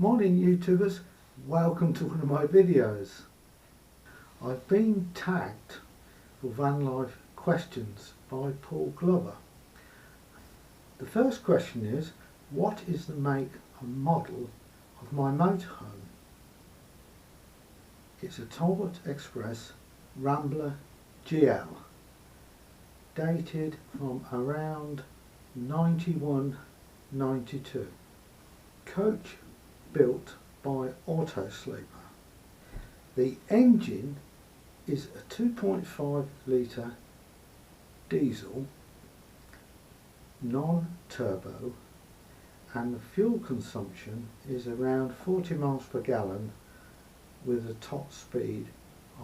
Morning YouTubers, welcome to one of my videos. I've been tagged for van life questions by Paul Glover. The first question is, what is the make and model of my motorhome? It's a Talbot Express Rambler GL, dated from around 91-92. Coach built by Auto Sleeper. The engine is a 2.5 litre diesel, non-turbo, and the fuel consumption is around 40 miles per gallon with a top speed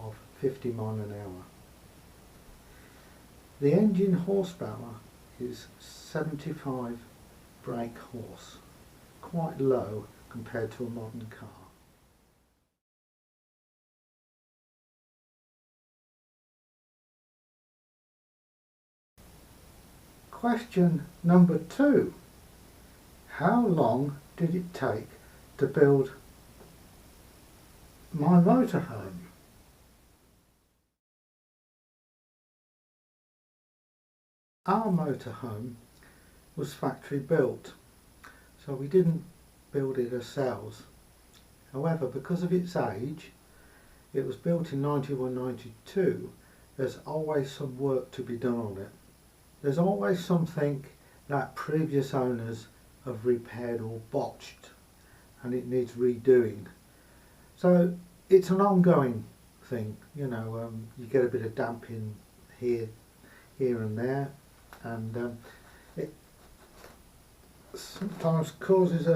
of 50 miles an hour. The engine horsepower is 75 brake horse, quite low compared to a modern car. Question number 2. How long did it take to build my motorhome? Our motorhome was factory built, so we didn't build it ourselves. However, because of its age, it was built in 91-92, there's always some work to be done on it. There's always something that previous owners have repaired or botched and it needs redoing. So it's an ongoing thing, you know, you get a bit of damp in here and there, and it sometimes causes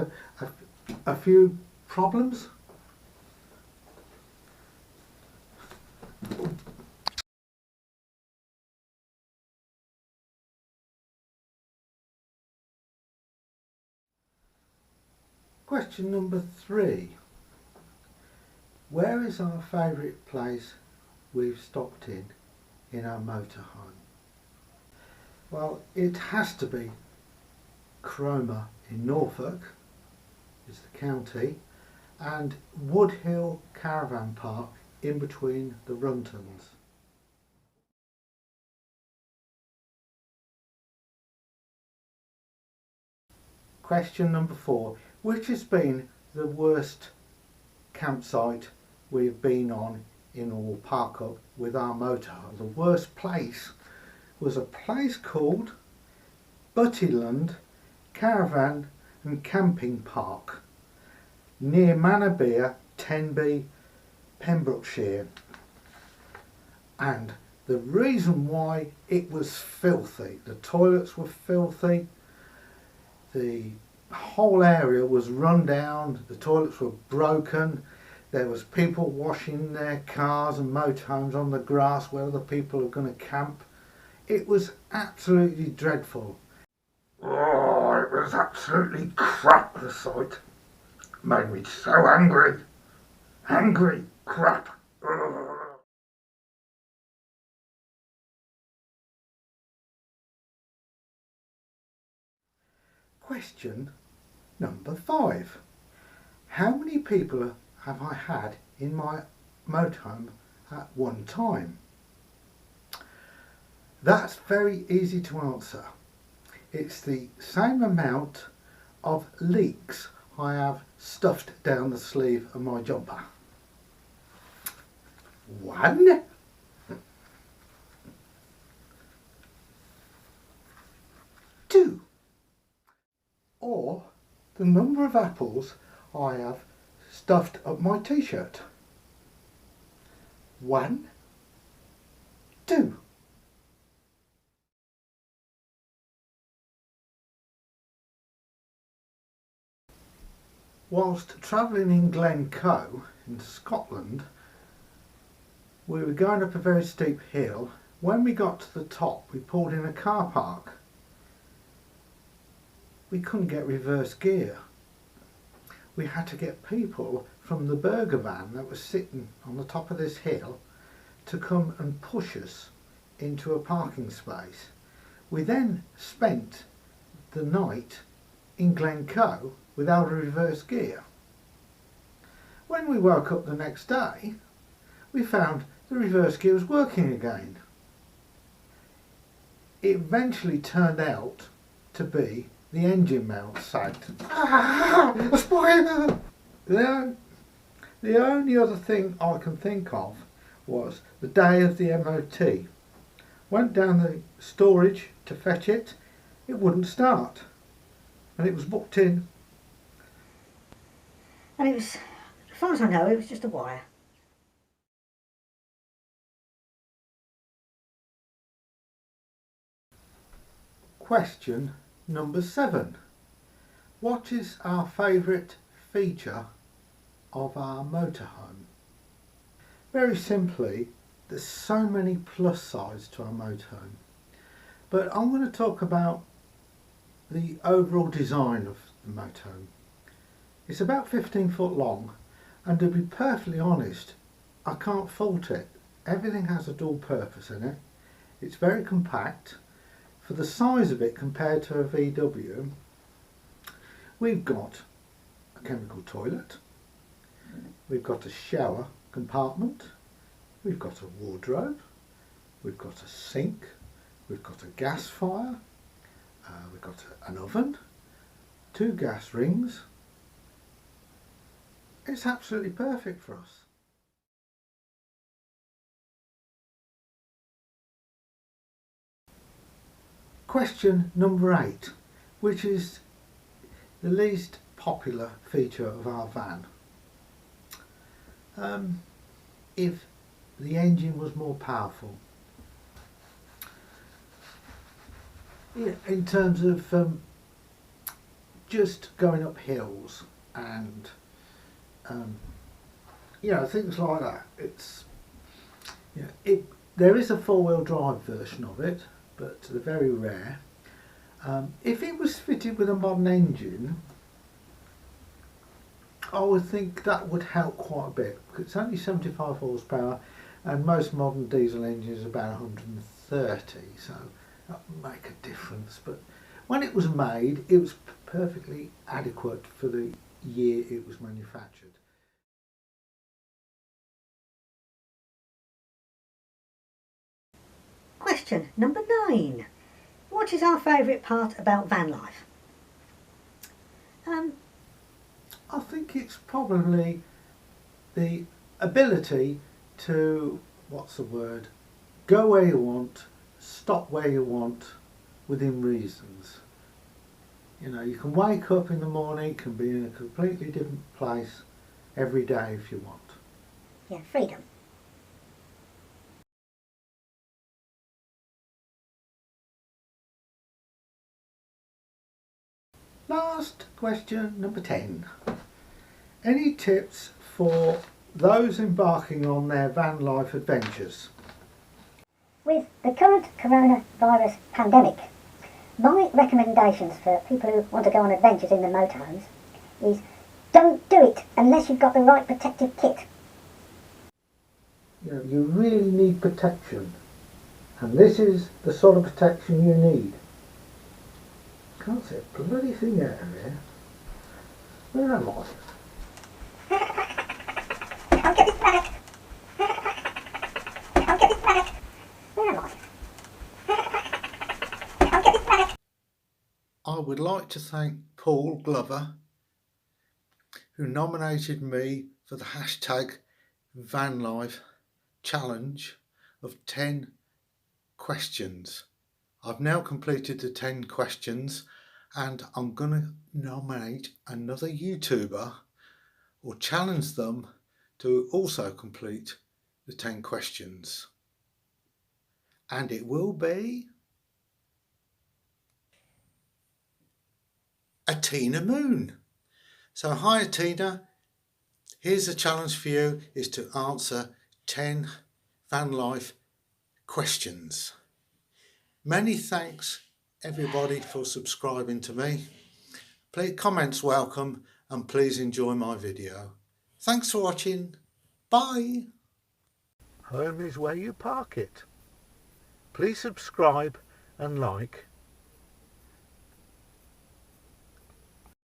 a few problems. Question number 3. Where is our favourite place we've stopped in our motorhome? Well, it has to be Cromer in Norfolk, is the county, and Wood Hill Caravan Park in between the Runtons. Question number 4. Which has been the worst campsite we've been on in or park up with our motorhome? The worst place was a place called Buttyland Caravan and Camping Park near Manorbier, Tenby, Pembrokeshire. And the reason why, it was filthy. The toilets were filthy, the whole area was run down, the toilets were broken, there was people washing their cars and motorhomes on the grass where other people are going to camp. It was absolutely dreadful. Oh, it was absolutely crap, the site. Made me so angry. Angry crap. Ugh. Question number 5. How many people have I had in my motorhome at one time? That's very easy to answer. It's the same amount of leaks I have stuffed down the sleeve of my jumper. 1, 2, or the number of apples I have stuffed up my t-shirt. 1, 2. Whilst travelling in Glencoe in Scotland, we were going up a very steep hill. When we got to the top, we pulled in a car park. We couldn't get reverse gear. We had to get people from the burger van that was sitting on the top of this hill to come and push us into a parking space. We then spent the night in Glencoe without a reverse gear. when we woke up the next day, we found the reverse gear was working again. It eventually turned out to be the engine mount sagged. A spoiler! The only other thing I can think of was the day of the MOT. Went down the storage to fetch it, it wouldn't start, and it was booked in. And it was, as far as I know, it was just a wire. Question number 7. What is our favourite feature of our motorhome? Very simply, there's so many plus sides to our motorhome, but I'm going to talk about the overall design of the motorhome. It's about 15 foot long, and to be perfectly honest, I can't fault it. Everything has a dual purpose in it. It's very compact. For the size of it compared to a VW, we've got a chemical toilet, we've got a shower compartment, we've got a wardrobe, we've got a sink, we've got a gas fire, we've got an oven, 2 gas rings. It's absolutely perfect for us. Question number 8, which is the least popular feature of our van. If the engine was more powerful. Yeah, in terms of just going up hills and things like that. It's there is a 4-wheel drive version of it, but they're very rare. If it was fitted with a modern engine, I would think that would help quite a bit, because it's only 75 horsepower and most modern diesel engines are about 130, so that would make a difference. But when it was made, it was perfectly adequate for the year it was manufactured. Question number 9. What is our favourite part about van life? I think it's probably the ability to, go where you want, stop where you want, within reasons. You can wake up in the morning, can be in a completely different place every day if you want. Yeah, freedom. Last question, number 10. Any tips for those embarking on their van life adventures? With the current coronavirus pandemic, my recommendations for people who want to go on adventures in the motorhomes is don't do it unless you've got the right protective kit. You really need protection, and this is the sort of protection you need. Can't see a bloody thing out of here. Where am I? I'll get this back. I'll get this back. Where am I? I'll get this back. I would like to thank Paul Glover, who nominated me for the hashtag vanlife challenge of 10 questions. I've now completed the 10 questions, and I'm going to nominate another YouTuber or challenge them to also complete the 10 questions. And it will be atinamoon. So hi Atina, here's a challenge for you, is to answer 10 van life questions. Many thanks everybody for subscribing to me. Please, comments welcome, and please enjoy my video. Thanks for watching. Bye. Home is where you park it. Please subscribe and like.